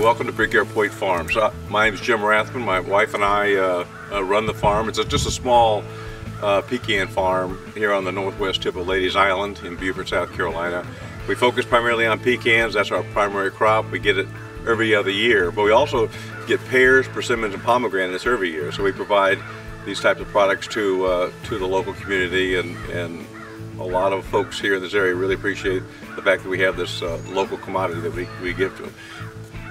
welcome to Brickyard Point Farms. My name is Jim Rathman. My wife and I run the farm. It's just a small pecan farm here on the northwest tip of Ladies Island in Beaufort, South Carolina. We focus primarily on pecans. That's our primary crop. We get it every other year, but we also get pears, persimmons, and pomegranates every year. So we provide these types of products to the local community, and a lot of folks here in this area really appreciate the fact that we have this local commodity that we give to them.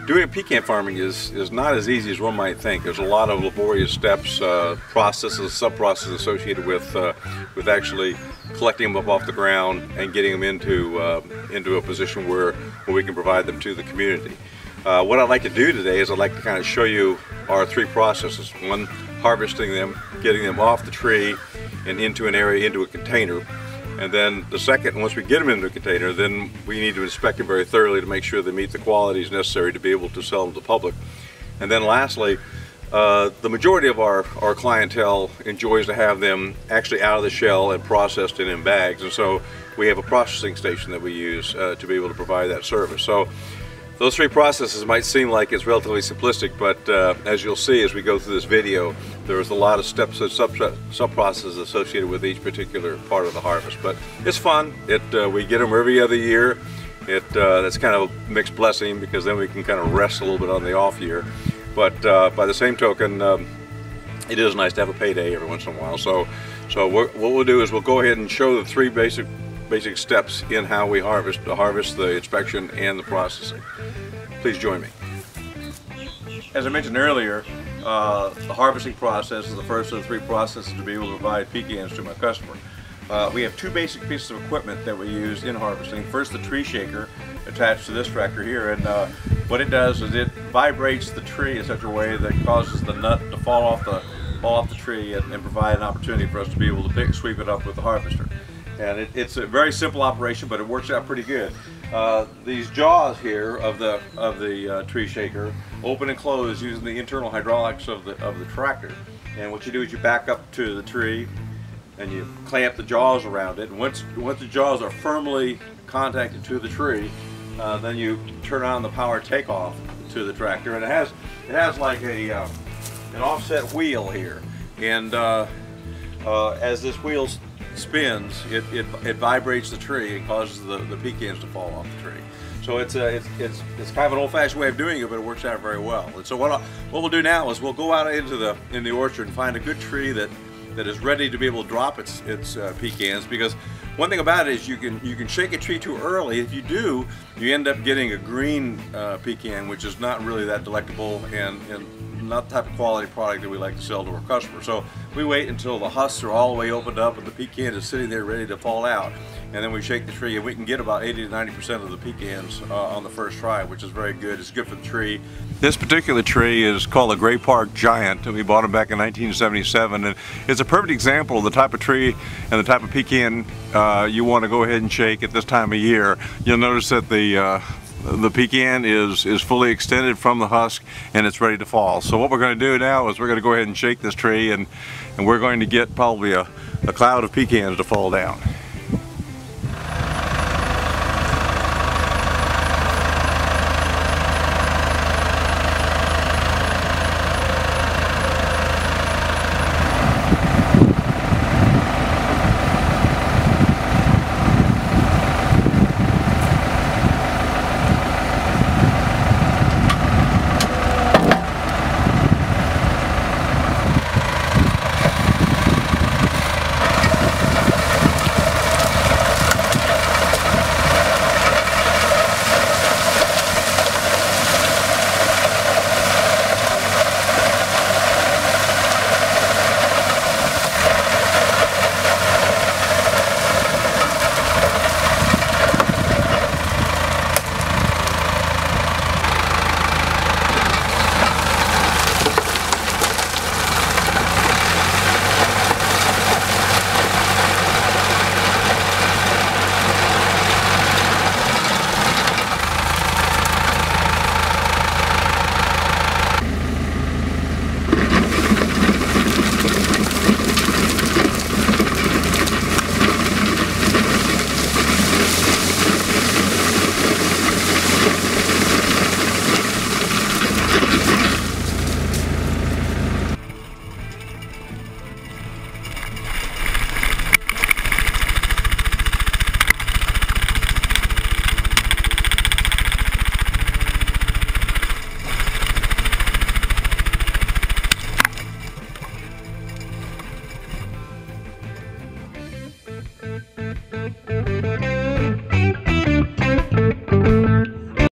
Doing pecan farming is not as easy as one might think. There's a lot of laborious steps, processes, sub-processes associated with actually collecting them up off the ground and getting them into a position where we can provide them to the community. What I'd like to do today is I'd like to kind of show you our three processes. One, harvesting them, getting them off the tree and into an area, into a container. And then the second, once we get them into a container, then we need to inspect them very thoroughly to make sure they meet the qualities necessary to be able to sell them to the public. And then lastly, the majority of our clientele enjoys to have them actually out of the shell and processed and in bags. And so we have a processing station that we use to be able to provide that service. So those three processes might seem like it's relatively simplistic, but as you'll see as we go through this video, there's a lot of steps and sub-processes associated with each particular part of the harvest. But it's fun. We get them every other year. That's kind of a mixed blessing, because then we can kind of rest a little bit on the off year. But by the same token, it is nice to have a payday every once in a while. So what we'll do is we'll go ahead and show the three basic steps in how we harvest, the inspection, and the processing. Please join me. As I mentioned earlier, the harvesting process is the first of the three processes to be able to provide pecans to my customer. We have two basic pieces of equipment that we use in harvesting. First, the tree shaker attached to this tractor here, and what it does is it vibrates the tree in such a way that causes the nut to fall off the tree and provide an opportunity for us to be able to sweep it up with the harvester. And it's a very simple operation, but it works out pretty good. These jaws here of the tree shaker open and close using the internal hydraulics of the tractor. And what you do is you back up to the tree and you clamp the jaws around it. And once the jaws are firmly contacted to the tree, then you turn on the power takeoff to the tractor, and it has like an offset wheel here. And as this wheel spins, it vibrates the tree and causes the pecans to fall off the tree. So it's kind of an old-fashioned way of doing it, but it works out very well. And so what we'll do now is we'll go out into the orchard and find a good tree that is ready to be able to drop its pecans, because one thing about it is you can shake a tree too early. If you do, you end up getting a green pecan, which is not really that delectable and not the type of quality product that we like to sell to our customers. So we wait until the husks are all the way opened up and the pecan is sitting there ready to fall out, and then we shake the tree, and we can get about 80 to 90% of the pecans on the first try, which is very good. It's good for the tree. This particular tree is called a Gray Park Giant, and we bought it back in 1977, and it's a perfect example of the type of tree and the type of pecan you want to go ahead and shake at this time of year. You'll notice that the pecan is fully extended from the husk and it's ready to fall. So what we're going to do now is we're going to go ahead and shake this tree, and we're going to get probably a cloud of pecans to fall down.